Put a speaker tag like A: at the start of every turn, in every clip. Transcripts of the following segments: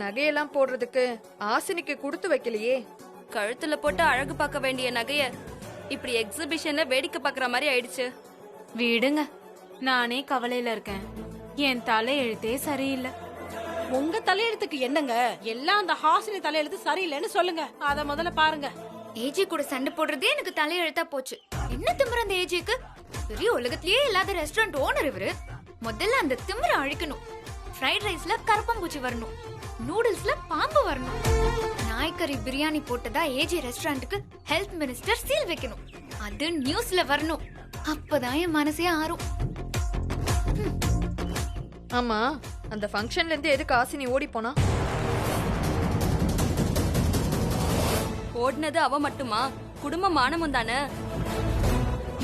A: நகையெல்லாம் போடுறதுக்கு ஆசினிக்கு கொடுத்து வைக்கலையே.
B: கழுத்துல போட்டு அழகு பார்க்க வேண்டிய நகைய இப்படி எக்ஸிபிஷன்ல வேடிக்கை பாக்குற மாதிரி ஆயிடுச்சு.
C: விடுங்க, நானே கவலையில இருக்கேன். என் தலையெழுத்தே சரியில்லை.
D: உங்க தலையெழுத்துக்கு என்னங்க? எல்லாம் அந்த ஹாசினி தலையெழுத்து சரியில்லைன்னு சொல்லுங்க. அத முதல்ல பாருங்க.
E: ஏஜி கூட சண்டை போடுறதே எனக்கு தலையெழுத்தா போச்சு. என்ன திமிர அந்த ஏஜிக்கு? பெரிய உலகத்திலேயே இல்லாத ரெஸ்டாரண்ட் ஓனர் இவரு. முதல்ல அந்த திமிர அழிக்கணும். ஃப்ரைட் ரைஸ்ல கரப்பாம்பூச்சி வரணும், நூடுல்ஸ்ல பாம்பு வரணும். நாய்க்கறி பிரியாணி போட்டதா ஏஜி ரெஸ்டாரண்ட்டுக்கு ஹெல்த் மினிஸ்டர் சீல் வைக்கணும். அது நியூஸ்ல வரணும். அப்பதான் என் மனசே ஆறும்.
A: ஆமா, அந்த ஃபங்க்ஷன்ல இருந்து எதுக்கு ஆசினி ஓடி போனா?
B: ஓடுனது அவ மட்டுமா? குடும்ப மானமும் தானே.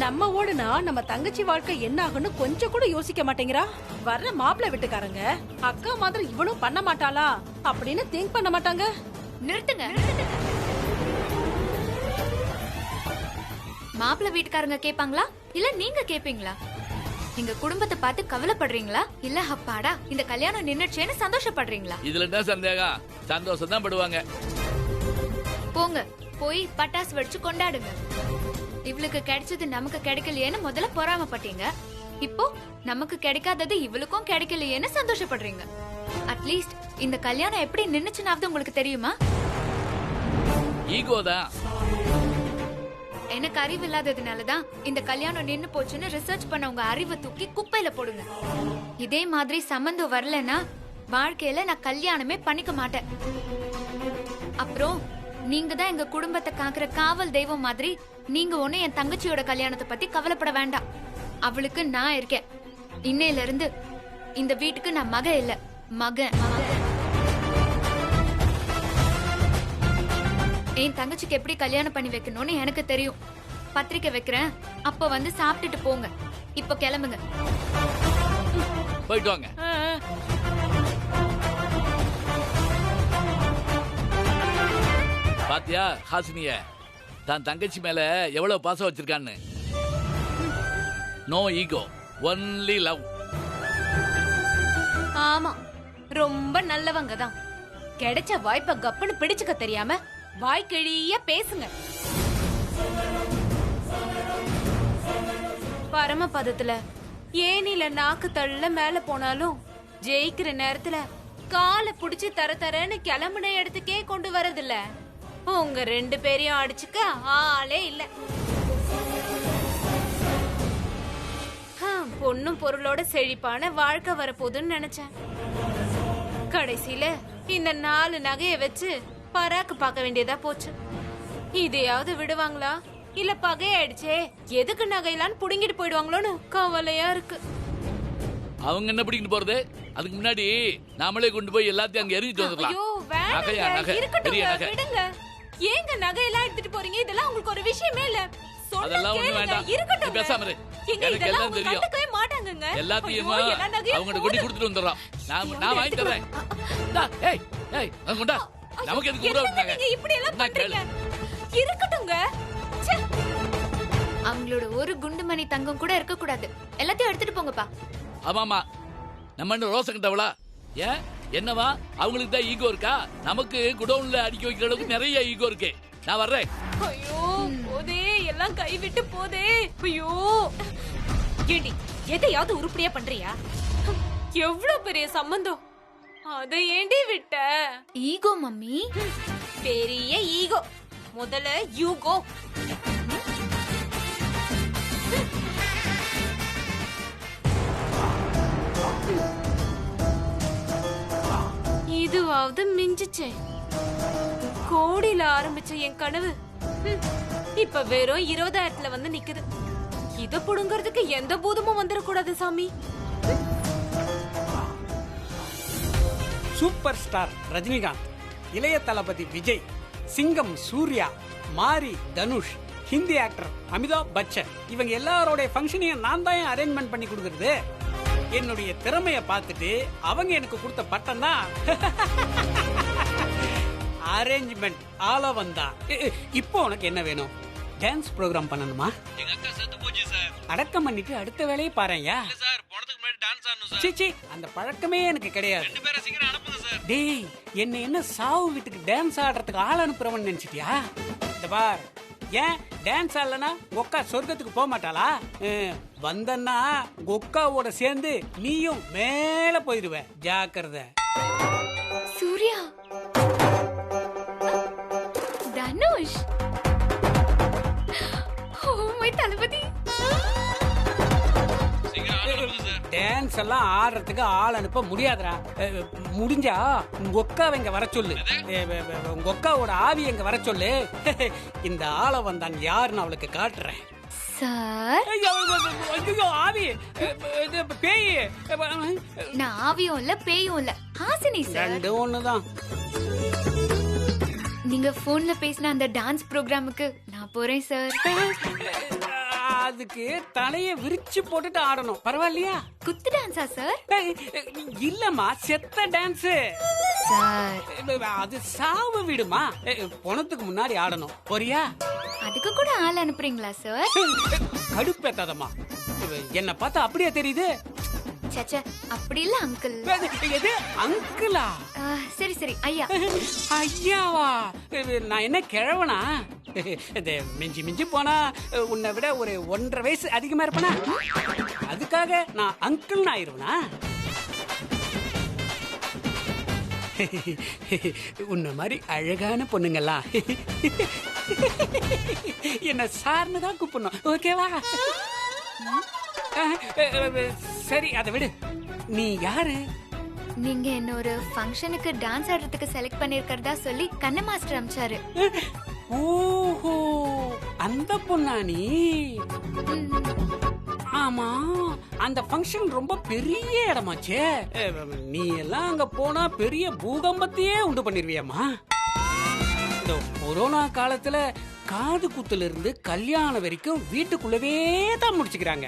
D: நம்ம ஓடுனா நம்ம தங்கச்சி வாழ்க்கை என்ன ஆகுன்னு கொஞ்சம் கூட யோசிக்க மாட்டேங்கிறா. வர்ற மாப்பிள்ளை வீட்டுக்காரங்க அக்கா மாதிரி இவனும் பண்ண மாட்டாளா அப்படின்னு திங்க் பண்ண மாட்டாங்க.
E: நிறுத்துங்க. மாப்பிள்ளை வீட்டுக்காரங்க கேட்பாங்களா இல்ல நீங்க கேப்பீங்களா? எங்க குடும்பத்தை பார்த்து கவலைப்படுறீங்களா இல்ல அப்பாடா இந்த கல்யாணம் நின்னுச்சேன்னு சந்தோஷப்படுறீங்களா?
F: இதுல என்ன சந்தேகம்? சந்தோஷம் தான் படுவாங்க.
E: போங்க, போய் பட்டாசு வெடிச்சு கொண்டாடுங்க. இவளுக்கு கிடைச்சது நமக்கு கிடைக்கலையேன்னு முதல்ல பொறாமப்பட்டீங்க. இப்போ நமக்கு கிடைக்காதது இவளுக்கும் கிடைக்கலையேன்னு சந்தோஷப்படுறீங்க. அட்லீஸ்ட் இந்த கல்யாணம் எப்படி நின்னுச்சுனாவது உங்களுக்கு தெரியுமா?
F: ஈகோதான்.
E: எனக்கு அறிவு இல்லாததுனாலதான் இந்த கல்யாணம் நின்னு போச்சுன்னு ரிசர்ச் பண்ண உங்க அறிவை தூக்கி குப்பையில போடுங்க. இதே மாதிரி சம்பந்தம் வரலன்னா வாழ்க்கையில நான் கல்யாணமே பண்ணிக்க மாட்டேன். அப்புறம் நீங்க தான் எங்க குடும்பத்தை காக்குற காவல் தெய்வம் மாதிரி. நீங்க ஒண்ணு என் தங்கச்சியோட கல்யாணத்தை பத்தி கவலைப்பட வேண்டாம். அவளுக்கு நான் இருக்கேன். இன்னையில இருந்து இந்த வீட்டுக்கு நான் மக இல்ல, மகன். என் தங்கச்சிக்கு எப்படி கல்யாணம் பண்ணி வைக்கணும்னு எனக்கு தெரியும். பத்திரிக்கை வைக்கிறேன், அப்ப வந்து சாப்பிட்டுட்டு போங்க. இப்ப கிளம்புங்க.
F: போயிட்டு வாங்க. பாத்தியா ஹாசினிய தான் தங்கச்சி மேல எவ்வளவு பாசம் வச்சிருக்கான்னு. No ego, only love.
C: ஆமா, ரொம்ப நல்லவங்க தான். கிடைச்ச வாய்ப்ப கப்புன்னு பிடிச்சுக்க தெரியாம வாய்க்கிழிய பேசுங்க. பரமபதத்துல ஏனில நாக்கு தள்ள மேல போனாலும் ஜெயிக்கிற நேரத்துல காலை புடிச்சு தரன்னு கிளம்புன இடத்துக்கே கொண்டு வரதில்ல. உங்க ரெண்டு பேரையும் அடிச்சுக்க ஆளே இல்ல. பொண்ணும் பொருளோட செழிப்பான வாழ்க்கை வரப்போகுதுன்னு நினைச்சேன். கடைசியில இந்த 4 நகைய வச்சு பராக்கு பார்க்க வேண்டியதா போச்சு. இதையாவது விடுவாங்களா இல்ல பகையாயிடுச்சே எதுக்கு நகையெல்லாம் புடுங்கிட்டு போயிடுவாங்களோன்னு கவலையா இருக்கு.
F: அவங்க என்ன பிடிக்கிட்டு போறது? அதுக்கு முன்னாடி நாமளே கொண்டு போய் எல்லாத்தையும் அங்க எரிஞ்சிட்டு வந்துடலாம்.
C: ஐயோ வேண்டாங்க, இருக்கட்டும், விடுங்க. ஏங்க நகையெல்லாம் எடுத்துட்டு போறீங்க? இதெல்லாம் உங்களுக்கு ஒரு விஷயமே இல்ல.
F: அதெல்லாம் ஒண்ணு வேண்டாம்,
C: இருக்கட்டும்.
F: பேசாம இரு. எனக்கு எல்லாம் தெரியும்.
C: மாட்டாங்கங்க.
F: எல்லாத்தையும் அவங்க கொண்டு கொடுத்துட்டு வந்துடுறோம். நான் வாங்கி தரேன். ஏய் ஏய் கொண்டா. நமக்கு எதுக்கு ஊற விட்டாங்க?
C: இப்படி எல்லாம் பண்றீங்க? இருக்கட்டும்ங்க.
E: அவங்களோட ஒரு குண்டுமணி தங்கம் கூட இருக்க கூடாது. எல்லாத்தையும் எடுத்துட்டு போங்கப்பா.
F: ஆமாமா, நம்ம என்ன ரோசம் கட்டவளா? ஏன் என்னவா அவங்களுக்கு தான் ஈகோ இருக்கா? நமக்கு குடவுன்ல அடிக்க வைக்கிற அளவுக்கு நிறைய ஈகோ இருக்கு. நான் வர்றேன்.
C: ஐயோ போதே, எல்லாம் கை விட்டு போதே. ஐயோ ஏண்டி எதையாவது உருப்படியா பண்றியா? எவ்வளவு பெரிய சம்பந்தம், அதை ஏண்டி விட்ட?
E: ஈகோ மம்மி,
C: பெரிய ஈகோ. முதல்ல யூகோ. இதுவாவது மிஞ்சிச்சே. கோடியில ஆரம்பிச்ச என் கனவு இப்ப வெறும் 20,000ல வந்து நிக்குது. இத புடுங்கிறதுக்கு எந்த பூதமும் வந்துடக்கூடாது சாமி.
G: சூப்பர் ஸ்டார் ரஜினிகாந்த், இளைய தளபதி விஜய், சிங்கம் சூர்யா, மாரி தனுஷ், ஹிந்தி ஆக்டர் அமிதாப் பச்சன், இவங்க எல்லாரோட ஃபங்க்ஷனையும் நான் தான் அரேஞ்ச்மெண்ட் பண்ணி கொடுக்கறது. என்னுடைய திறமைய பார்த்துட்டு அவங்க எனக்கு கொடுத்த பட்டம் தான் அரேஞ்ச்மெண்ட் ஆலவன் தான். இப்போ உனக்கு என்ன வேணும்? டான்ஸ் ப்ரோகிராம் பண்ணணுமா?
H: எங்க அக்கா செத்து போச்சு சார்.
G: அடக்கம் பண்ணிட்டு அடுத்த வேலையை பாருங்க.
H: இல்ல சார், போனதுக்கு முன்னாடி டான்ஸ் ஆடணும் சார்.
G: சீச்சி, அந்த பழக்கமே எனக்கு கிடையாது.
H: 2 பேரை சீக்கிரம் அனுப்புங்க சார்.
G: டேய் என்ன என்ன சாவு வீட்டுக்கு டான்ஸ் ஆடுறதுக்கு ஆள் அனுப்புறவன் நினைச்சிட்டியா? இந்த பார், ஏன் டான்ஸ் ஆடலனா ஒக்கா சொர்க்கத்துக்கு போக மாட்டாளா? வந்தன்னா ஒக்காவோட சேர்ந்து நீயும் மேல போயிடுவ, ஜாக்கிரதை.
E: Suriya, Dhanush, oh my Thalapathy.
G: Dance எல்லாம் ஆடுறதுக்கு ஆள் அனுப்ப முடியாதுடா. முடிஞ்சா உங்க ஒக்காவை இங்க வர சொல்லு. உங்க ஒக்காவோட ஆவி எங்க வர சொல்லு. இந்த ஆளை வந்தான் யாருன்னு அவளுக்கு காட்டுறேன்.
E: சார்,
G: ஐயோ ஆவி, பேய்.
E: நான் ஆவியும் இல்ல பேயும் இல்ல, ஹாசினி சார்.
G: ரெண்டு ஒண்ணுதான்.
E: நீங்க போன்ல பேசின அந்த டான்ஸ் ப்ரோக்ராமுக்கு நான் போறேன் சார்.
G: அதுக்கு தலைய விரிச்சு போட்டுட்டு ஆடணும், பரவாயில்லையா?
E: குத்து டான்ஸா சார்?
G: இல்லம்மா, செத்த டான்ஸ்
E: சார்.
G: அது சாவு வீடுமா, பொணத்துக்கு முன்னாடி ஆடணும், போறியா?
E: அதுக்கு கூட ஆள் அனுப்புறீங்களா சார்?
G: கடுப்பேத்தாதம்மா, என்ன பார்த்தா அப்படியே தெரியுது.
E: சச்ச, அப்படி இல்ல அங்கிள்.
G: எது அங்கிளா?
E: சரி சரி ஐயா.
G: ஐயாவா? நான் என்ன கிழவனா? மிஞ்சி மிஞ்சி போனா உன்னை விட ஒரு 1.5 வயசு அதிகமா இருப்பனா? அதுக்காக நான் அங்கிள் ஆயிருவனா? உன்ன மாதிரி அழகான பொண்ணுங்கெல்லாம் என்ன சார்னுதான் கூப்பிடணும், ஓகேவா? சரி, அதை விடு. நீ யாரு?
E: நீங்க என்ன ஒரு ஃபங்க்ஷனுக்கு டான்ஸ் ஆடுறதுக்கு செலக்ட் பண்ணிருக்கிறதா சொல்லி கண்ண மாஸ்டர் அனுப்பிச்சாரு.
G: ஓஹோ, அந்த பொண்ணா நீ? ஆமா, அந்த ஃபங்க்ஷன் ரொம்ப பெரிய இடமாச்சே. நீ எல்லாம் அங்க போனா பெரிய பூகம்பத்தையே உண்டு பண்ணிருவியம்மா. இந்த கொரோனா காலத்துல காது குத்துல இருந்து கல்யாணம் வரைக்கும் வீட்டுக்குள்ளவே தான் முடிச்சுக்கிறாங்க.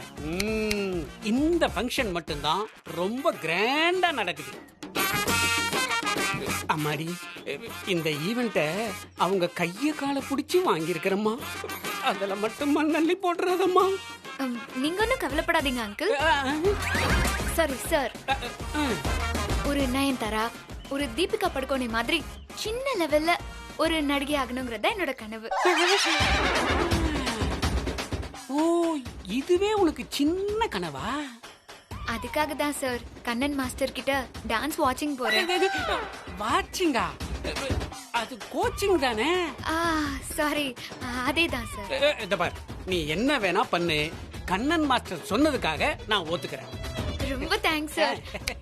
G: இந்த ஃபங்க்ஷன் மட்டும்தான் ரொம்ப கிராண்டா நடக்குது. அம்மாடி, இந்த ஈவெண்ட்ட அவங்க கைய காலை பிடிச்சி வாங்கியிருக்கிறம்மா. அதுல மட்டும் மண்ணள்ளி போடுறதம்மா.
E: நீங்க ஒன்னும் கவலைப்படாதீங்க அங்கிள். சாரி சார், ஒரு நயன்தாரா, ஒரு தீபிகா படுகோனே மாதிரி சின்ன லெவல்ல ஒரு நடிகை ஆகணுங்கிறதா என்னோட கனவு.
G: ஓ, இதுவே உனக்கு சின்ன கனவா?
E: அதுக்காக தான் சார் கண்ணன் மாஸ்டர் கிட்ட டான்ஸ் வாட்சிங் போறேன்.
G: வாட்சிங்கா? அது கோச்சிங் தானே?
E: சாரி, அதே தான் சார்.
G: இந்த பார், நீ என்ன வேணா பண்ணு, கண்ணன் மாஸ்டர் சொன்னதுக்காக நான் ஒத்துக்கிறேன்.
E: ரொம்ப தேங்க்ஸ் சார்.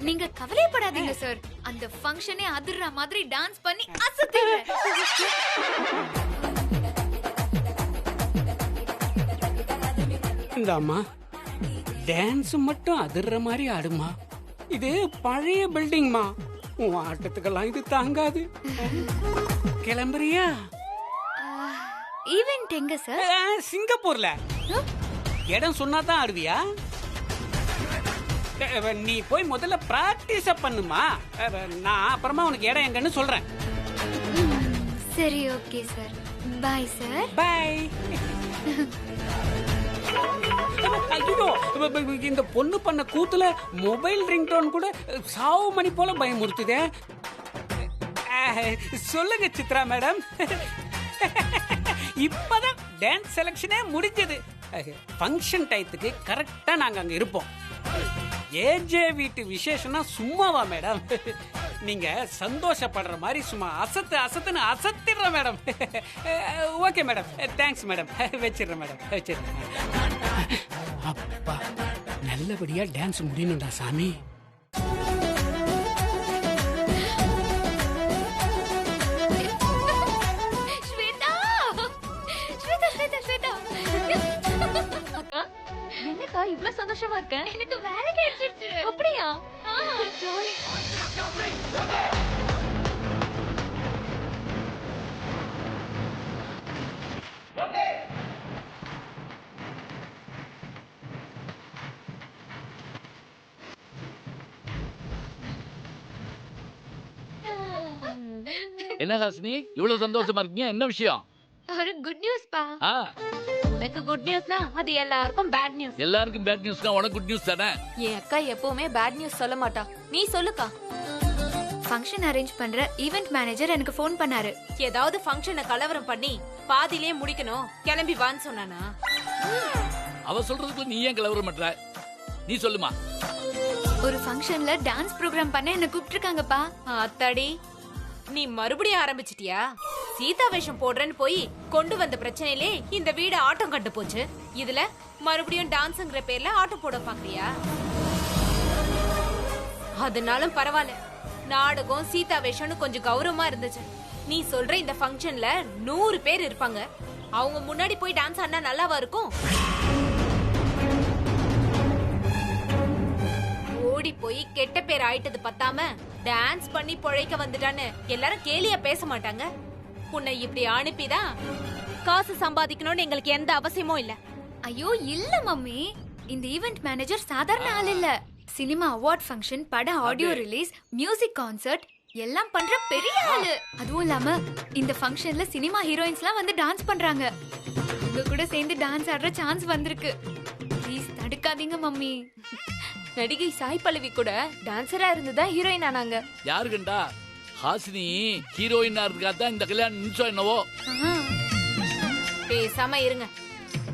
E: நீங்க கவலைப்படாதீங்க சார். அந்த ஃபங்க்ஷனே அதிர்ற மாதிரி டான்ஸ் பண்ணி அசத்துறேன்.
G: இந்த அம்மா டான்ஸ் மட்டும் அதிர்ற மாதிரி ஆடுமா. இது பழைய பில்டிங்மா, உன் ஆட்டத்துக்கெல்லாம் இது தாங்காது. கிளம்புறியா?
E: ஈவென்ட் எங்க சார்?
G: சிங்கப்பூர்ல. இடம் சொன்னாதான் ஆடுவியா? நீ போய் முதல்ல பிராக்டிஸ் பண்ணுமா. நான் அப்புறமா உனக்கு இடம் எங்கன்னு சொல்றேன்.
E: சரி, okay sir. Bye sir.
G: Bye. ஐயோ, இந்த பொண்ணு பண்ண கூத்துல மொபைல் ரிங்டோன் கூட சாவு மணி போல பயமுறுத்துதே. சொல்லுங்க சித்ரா மேடம். இப்பதான் டான்ஸ் செலக்ஷனே முடிஞ்சது. ஃபங்க்ஷன் டைத்துக்கு கரெக்டா நாங்க அங்க இருப்போம். ஏஜே வீட்டு விசேஷம்னா சும்மாவா மேடம்? நீங்க சந்தோஷப்படுற மாதிரி சும்மா அசத்துன்னு அசத்திடுற madam. Okay madam, thanks madam. வச்சிடுறேன் மேடம், வச்சிடுறேன். அப்பா, நல்லபடியா டான்ஸ் முடியணும்டா சாமி.
E: என்னக்கா இவ்வளவு சந்தோஷமா இருக்க? எனக்கு வேலை கிடைச்சிருச்சு. அப்படியா?
F: என்ன ஹாசினி, இவ்வளவு சந்தோஷமா இருக்கீங்க? என்ன விஷயம்?
E: ஒரு குட் நியூஸ் பா. உனக்கு குட் நியூஸ்னா அது எல்லாருக்கும் பேட் நியூஸ்.
F: எல்லாருக்கும் பேட் நியூஸ்னா உனக்கு குட் நியூஸ் தானே?
A: என் அக்கா எப்பவுமே பேட் நியூஸ் சொல்ல மாட்டா. நீ சொல்லுக்கா.
E: ஃபங்க்ஷன் அரேஞ்ச் பண்ற ஈவென்ட் மேனேஜர் எனக்கு ஃபோன் பண்ணாரு.
C: ஏதாவது ஃபங்க்ஷனை கலவரம் பண்ணி பாதியிலே முடிக்கணும் கிளம்பி வான்னு சொன்னானா?
F: அவ சொல்றதுக்கு நீ ஏன் கிளவரம் பண்ற? நீ சொல்லுமா.
E: ஒரு ஃபங்க்ஷன்ல டான்ஸ் ப்ரோகிராம் பண்ண என்ன கூப்பிட்டிருக்காங்கப்பா.
C: அத்தாடி, நீ மறுபடியும் ஆரம்பிச்சிட்டியா? சீதா வேஷம் போடுறேன்னு போய் கொண்டு வந்த பிரச்சனையிலே இந்த வீடு ஆட்டம் கண்டு போச்சு. இதுல மறுபடியும் டான்ஸ்ங்கிற பேர்ல ஆட்டம் போட பாக்குறியா? அதனாலும் பரவாயில்ல, நாடகம் சீதா வேஷம்னு கொஞ்சம் கௌரவமா இருந்துச்சு. நீ சொல்ற இந்த ஃபங்க்ஷன்ல 100 பேர் இருப்பாங்க. அவங்க முன்னாடி போய் டான்ஸ் ஆடினா நல்லாவா இருக்கும்? ஓடி போய் கெட்ட பேர் ஆயிட்டது பத்தாம டான்ஸ் பண்ணி பொழைக்க வந்துட்டான்னு எல்லாரும் கேலியா பேச மாட்டாங்க? உன்னை இப்படி அனுப்பிதான் காசு சம்பாதிக்கணும்னு எங்களுக்கு எந்த அவசியமும் இல்ல.
E: ஐயோ இல்ல மம்மி, இந்த ஈவென்ட் மேனேஜர் சாதாரண ஆள் இல்ல. சினிமா அவார்ட் ஃபங்க்ஷன், பட ஆடியோ ரிலீஸ், மியூசிக் கான்சர்ட் எல்லாம் பண்ற பெரிய ஆளு. அதுவும் இல்லாம இந்த ஃபங்க்ஷன்ல சினிமா ஹீரோயின்ஸ்லாம் வந்து டான்ஸ் பண்றாங்க. உங்க கூட சேர்ந்து டான்ஸ் ஆடுற சான்ஸ் வந்திருக்கு. ப்ளீஸ் தடுக்காதீங்க மம்மி.
C: நடிகை சாய் பல்லவி கூட டான்சரா இருந்துதான் ஹீரோயின் ஆனாங்க.
F: யாரு கண்டா? ஹாசினி ஹீரோயினா இருக்கா இந்த கல்யாணம் நிச்சயம் என்னவோ.
C: பேசாம இருங்க.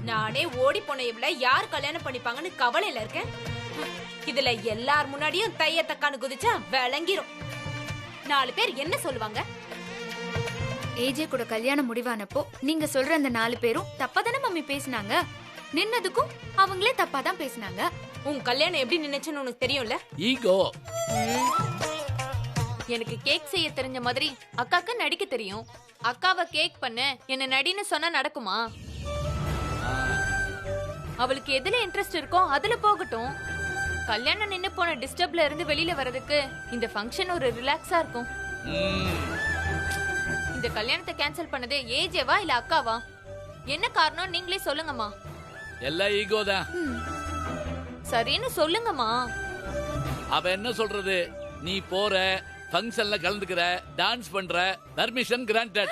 C: நானே ஓடி போன இவள யார் கல்யாணம் பண்ணிப்பாங்கன்னு கவலையில இருக்கேன். இதுல எல்லார் முன்னாடியும் தைய தக்கான்னு குதிச்சா விளங்கிரும். 4 பேர் என்ன சொல்லுவாங்க?
E: ஏஜே கூட கல்யாணம் முடிவானப்போ நீங்க சொல்ற அந்த 4 பேரும் தப்பா தானே மம்மி பேசினாங்க. நின்னதுக்கும் அவங்களே தப்பா தான் பேசினாங்க.
C: உன் கல்யாணம் எப்படி நினைச்சுன்னு உனக்கு தெரியும்ல?
F: ஈகோ.
A: எனக்கு கேக் செய்ய தெரிஞ்ச மாதிரி அக்காக்கு நடிக்க தெரியும். அக்காவை கேக் பண்ண என்ன நடின்னு சொன்னா நடக்குமா? அவளுக்கு எதுல இன்ட்ரெஸ்ட் இருக்கோ அதுல போகட்டும். கல்யாணம் நின்னு போன டிஸ்டர்ப்ல இருந்து வெளியில வர்றதுக்கு இந்த ஃபங்க்ஷன் ஒரு ரிலாக்ஸா இருக்கும். இந்த கல்யாணத்தை கேன்சல் பண்ணது ஏஜேவா இல்ல அக்காவா? என்ன காரணம் நீங்களே சொல்லுங்கம்மா.
F: எல்லாம் ஈகோ தான்.
A: சரின்னு சொல்லுங்கம்மா.
F: அவ என்ன சொல்றது? நீ போற ஃபங்க்ஷன்ல கலந்துக்கிற, டான்ஸ் பண்ற, பர்மிஷன் கிராண்டட்.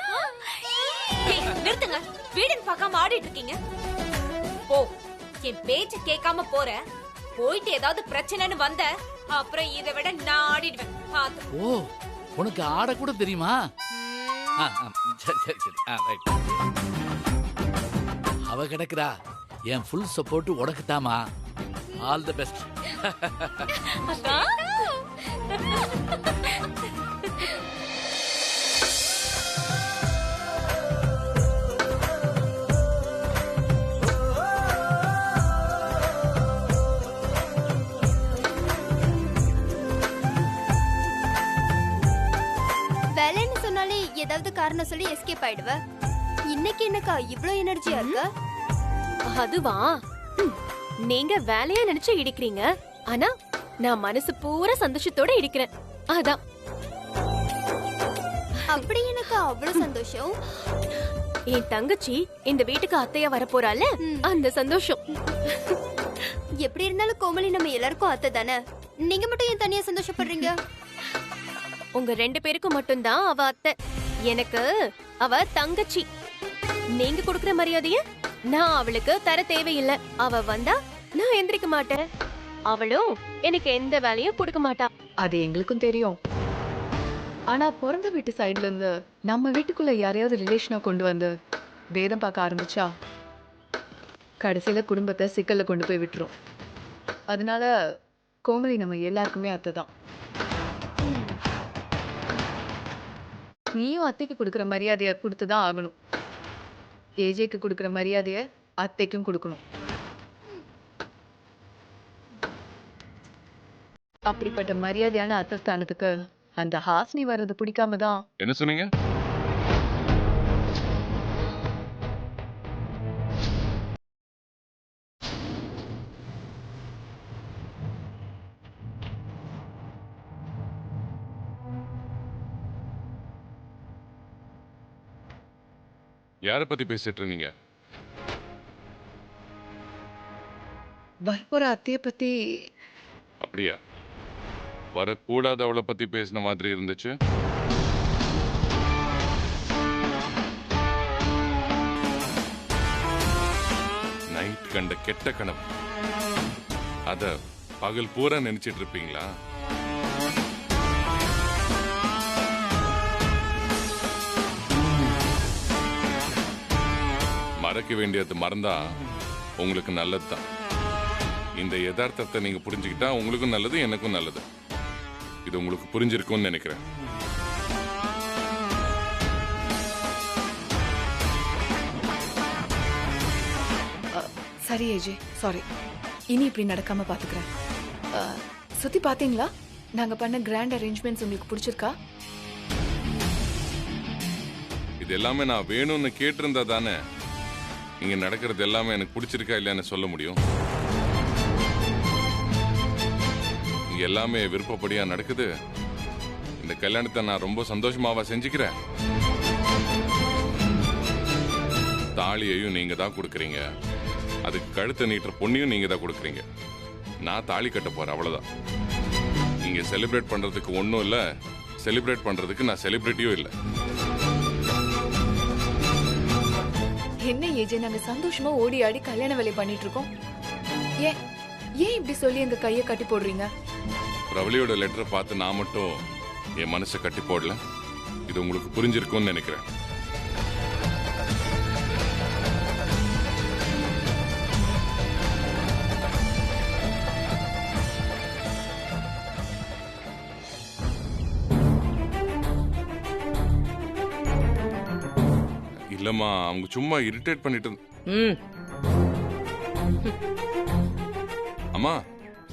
C: நிறுத்துங்க. வீடுன்னு பார்க்காம ஆடிட்டு இருக்கீங்க. போ, என் பேச்சு கேட்காம போற. போயிட்டு ஏதாவது பிரச்சனைன்னு வந்த அப்புறம் இதை விட நான் ஆடிடுவேன்.
F: ஓ, உனக்கு ஆட கூட தெரியுமா? சரி சரி சரி. ரைட். அவ கிடக்குறா. என் ஃபுல் சப்போர்ட் உனக்கு தாமா. All the best.
I: வேலைன்னு சொன்னாலே ஏதாவது காரணம் சொல்லி எஸ்கேப் ஆயிடுவ. இன்னைக்கு என்னக்கா இவ்ளோ எனர்ஜியா இருக்க?
J: அதுவா, நீங்க வேலையா நினைச்சு இடிக்கிறீங்க, ஆனா நான் மனசு பூரா சந்தோஷத்தோட இடிக்கிறேன். அதான்.
I: அப்படி எனக்கு அவ்வளவு சந்தோஷம்.
J: என் தங்கச்சி இந்த வீட்டுக்கு அத்தையா வரப்போறால, அந்த சந்தோஷம்.
I: எப்படி இருந்தாலும் கோமலி நம்ம எல்லாருக்கும் அத்தை தானே. நீங்க மட்டும் ஏன் தனியா சந்தோஷப்படுறீங்க?
J: உங்க 2 பேருக்கும் மட்டும்தான் அவ அத்தை, எனக்கு அவ தங்கச்சி. நீங்க கொடுக்கற மரியாதைய நான் அவளுக்கு தர தேவையில்லை. அவ வந்தா நான் எந்திரிக்க மாட்டேன், அவளும் எனக்கு எந்த வேலையும் கொடுக்க மாட்டா.
K: அது எங்களுக்கும் தெரியும். ஆனா பிறந்த வீட்டு சைடுல இருந்து நம்ம வீட்டுக்குள்ள யாரையாவது ரிலேஷனா கொண்டு வந்து பேதம் பார்க்க ஆரம்பிச்சா கடைசியில குடும்பத்தை சிக்கல்ல கொண்டு போய் விட்டுரும். அதனால கோமலி நம்ம எல்லாருக்குமே அத்தை தான். நீயும் அத்தைக்கு கொடுக்குற மரியாதைய கொடுத்துதான் ஆகணும். ஏஜேக்கு கொடுக்குற மரியாதைய அத்தைக்கும் கொடுக்கணும். அப்படிப்பட்ட மரியாதையான அத்தை ஸ்தானத்துக்கு அந்த ஹாசினி வர்றது பிடிக்காம தான்.
L: என்ன சொன்னீங்க? யார பத்தி பேசிட்டு இருந்தீங்க?
K: வரப்போற அத்தைய பத்தி.
L: அப்படியா? வரக்கூடாதவளை பத்தி பேசின மாதிரி இருந்துச்சு. நைட் கண்ட கெட்ட கனவு, அத பகல் பூரா நினைச்சிட்டு இருப்பீங்களா? மறக்க வேண்டியது மறந்தா உங்களுக்கு நல்லதுதான். இந்த யதார்த்தத்தை நீங்க புரிஞ்சுக்கிட்டா உங்களுக்கும் நல்லது, எனக்கும் நல்லது. இது உங்களுக்கு புரிஞ்சிருக்கும்னு நினைக்கிறேன்.
K: சரி ஏஜே, சாரி. இனி இப்படி நடக்காம பாத்துக்கிறேன். சுத்தி பாத்தீங்களா? நாங்க பண்ண கிராண்ட் அரேஞ்ச்மெண்ட்ஸ் உங்களுக்கு பிடிச்சிருக்கா?
L: இது எல்லாமே நான் வேணும்னு கேட்டிருந்தா தானே இங்க நடக்கிறது எல்லாமே எனக்கு பிடிச்சிருக்கா இல்லையான்னு சொல்ல முடியும். இங்க எல்லாமே விருப்பப்படியா நடக்குது. இந்த கல்யாணத்தை நான் ரொம்ப சந்தோஷமாவா செஞ்சுக்கிறேன். தாலியையும் நீங்க தான் கொடுக்குறீங்க, அதுக்கு கழுத்தை நீட்டுற பொண்ணையும் நீங்க தான் கொடுக்குறீங்க. நான் தாலி கட்ட போறேன், அவ்வளவுதான். நீங்க செலிப்ரேட் பண்றதுக்கு ஒன்றும் இல்லை, செலிப்ரேட் பண்றதுக்கு நான் செலிபிரிட்டியும் இல்லை.
K: என்ன ஏஜே, நாங்க சந்தோஷமா ஓடி ஆடி கல்யாண வேலை பண்ணிட்டு இருக்கோம். ஏன் ஏன் இப்படி சொல்லி எங்க கைய கட்டி போடுறீங்க?
L: ரவலியோட லெட்டரை பார்த்து நான் மட்டும் என் மனசை கட்டி போடல. இது உங்களுக்கு புரிஞ்சிருக்கும்னு நினைக்கிறேன். இல்லம்மா, அவங்க சும்மா இரிட்டேட் பண்ணிட்டு அம்மா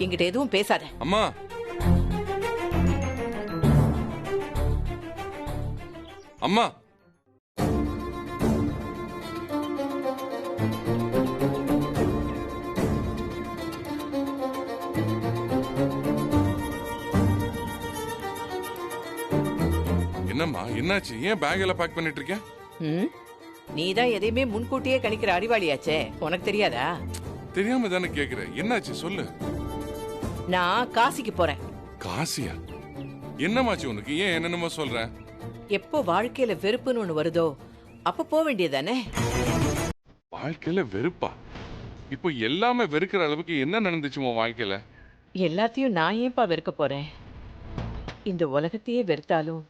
M: என்கிட்ட எதுவும் பேசாத.
L: அம்மா அம்மா என்னம்மா, என்னாச்சு? ஏன் பேக் எல்லாம் பேக் பண்ணிட்டு இருக்க?
M: நீதான் எதையுமே முன்கூட்டியே கணிக்கிற அறிவாளியாச்சே, உனக்கு தெரியாதா?
L: தெரியாம தானே கேக்குறேன். என்னாச்சு சொல்லு.
M: நான் காசிக்கு போறேன்.
L: காசியா? என்னமாச்சு உனக்கு? ஏன் என்னென்னமோ சொல்ற?
M: எப்போ வாழ்க்கையில வெறுப்புன்னு ஒண்ணு வருதோ அப்ப போக வேண்டியதானே.
L: வாழ்க்கையில வெறுப்பா? இப்போ எல்லாமே வெறுக்கிற அளவுக்கு என்ன நடந்துச்சு உன் வாழ்க்கையில?
M: எல்லாத்தையும் நான் ஏன்பா வெறுக்க போறேன்? இந்த உலகத்தையே வெறுத்தாலும்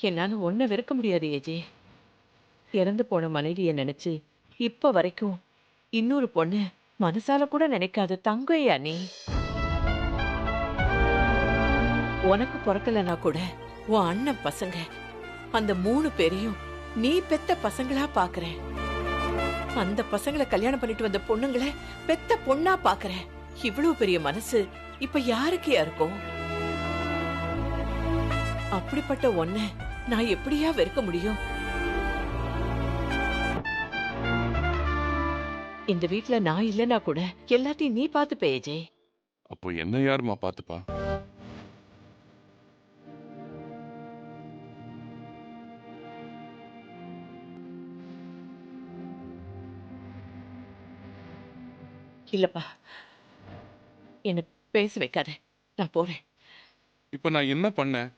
M: என்னால ஒன்ன வெறுக்க முடியாது ஏஜே. இறந்து போன மனைவியை நினைச்சு இப்ப வரைக்கும் இன்னொரு பொண்ணு மனசால கூட நினைக்காத தங்கையா நீ. உனக்கு பிறக்கலனா கூட உன் அண்ணன் பசங்க அந்த 3 பேரையும் நீ பெத்த பசங்களா பாக்குறேன். அந்த பசங்களை கல்யாணம் பண்ணிட்டு வந்த பொண்ணுங்களை பெத்த பொண்ணா பாக்குறேன். இவ்வளவு பெரிய மனசு இப்ப யாருக்கு இருக்கும்? அப்படிப்பட்ட ஒன்ன நான் எப்படியா வெறுக்க முடியும்? இந்த வீட்ல நான் இல்லனா கூட எல்லாத்தையும் நீ பாத்து பேஜே.
L: அப்போ என்ன யாருமா பாத்துப்பா?
M: இல்லப்பா, என்ன பேச வைக்காத, நான் போறேன்.
L: இப்ப நான் என்ன பண்ணேன்?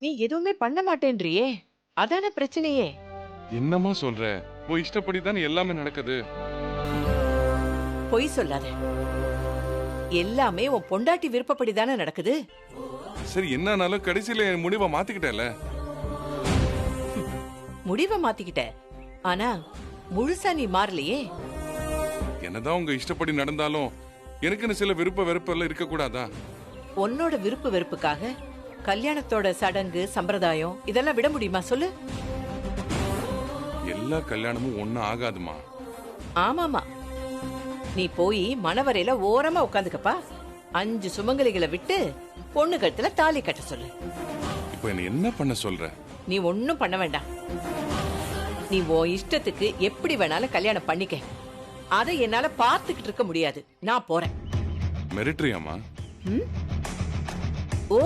M: நீ எதுவுமே பண்ண மாட்டேன்றியே, அதான பிரச்சனையே.
L: என்னமா சொல்ற? உன் இஷ்டப்படி தானே எல்லாமே நடக்குது.
M: பொய் சொல்லாத. எல்லாமே உன் பொண்டாட்டி விருப்பப்படி தானே நடக்குது.
L: சரி, என்னன்னாலும் கடைசியில என் முடிவை மாத்திக்கிட்டேல.
M: முடிவை மாத்திக்கிட்ட, ஆனா முழுசா நீ மாறலையே.
L: என்னதான் உங்க இஷ்டப்படி நடந்தாலும் எனக்குன்னு சில விருப்ப வெறுப்பெல்லாம் இருக்க கூடாதா?
M: உன்னோட விருப்பு வெறுப்புக்காக கல்யாணத்தோட சடங்கு சம்பிரதாயம் இதெல்லாம் விட முடியுமா சொல்லு?
L: எல்லா கல்யாணமும் ஒன்னும் ஆகாதுமா.
M: ஆமாமா, நீ போய் மணவரையில ஓரமா உட்காந்துக்கப்பா. 5 சுமங்கலிகளை விட்டு பொண்ணு கழுத்துல தாலி கட்ட சொல்லு.
L: இப்ப என்ன பண்ண சொல்ற?
M: நீ ஒன்னும் பண்ண வேண்டாம். நீ உன் இஷ்டத்துக்கு எப்படி வேணாலும் கல்யாணம் பண்ணிக்க. அதை என்னால பார்த்துக்கிட்டு இருக்க முடியாது. நான் போறேன்.
L: மிரட்டறியாமா?
M: ஓ,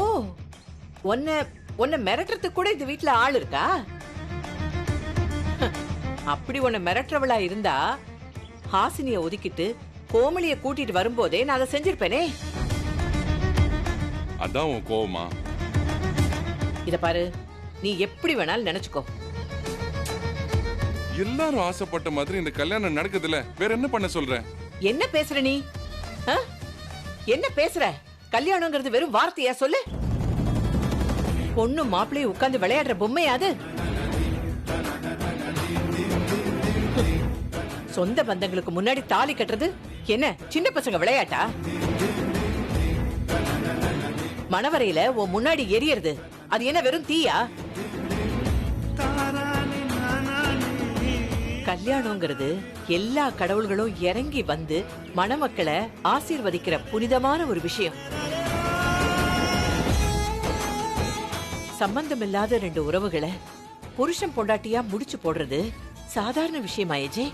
M: உன்னை மிரட்டுறதுக்கு கூட இந்த வீட்டுல ஆள் இருக்கா? அப்படி உன்னை மிரட்டுறவளா இருந்தா ஹாசினிய ஒதுக்கிட்டு கோமலிய கூட்டிட்டு வரும்போதே நான் அதை செஞ்சிருப்பேனே.
L: அதான் உன் கோவமா?
M: இத பாரு, நீ எப்படி வேணாலும் நினைச்சுக்கோ.
L: எல்லாரும் ஆசைப்பட்ட மாதிரி இந்த கல்யாணம் நடக்குதுல, வேற என்ன பண்ண சொல்ற?
M: என்ன பேசுற நீ? என்ன பேசுற? கல்யாணங்கிறது வெறும் வார்த்தையா சொல்லு? பொண்ணு மாப்பிள்ளைய உட்கார்ந்து விளையாடுற பொம்மையாது? சொந்த பந்தங்களுக்கு முன்னாடி தாலி கட்டுறது என்ன சின்ன பசங்க விளையாட்டா? மணவரையில உன் முன்னாடி எரியறது அது என்ன வெறும் தீயா? கல்யாணங்கிறது எல்லா கடவுள்களும் இறங்கி வந்து மணமக்களை ஆசீர்வதிக்கிற புனிதமான ஒரு விஷயம். சம்பந்தமில்லாத ரெண்டு உறவுகளை புருஷன் பொண்டாட்டியா முடிச்சு போடுறது சாதாரண விஷயமா அஜய்?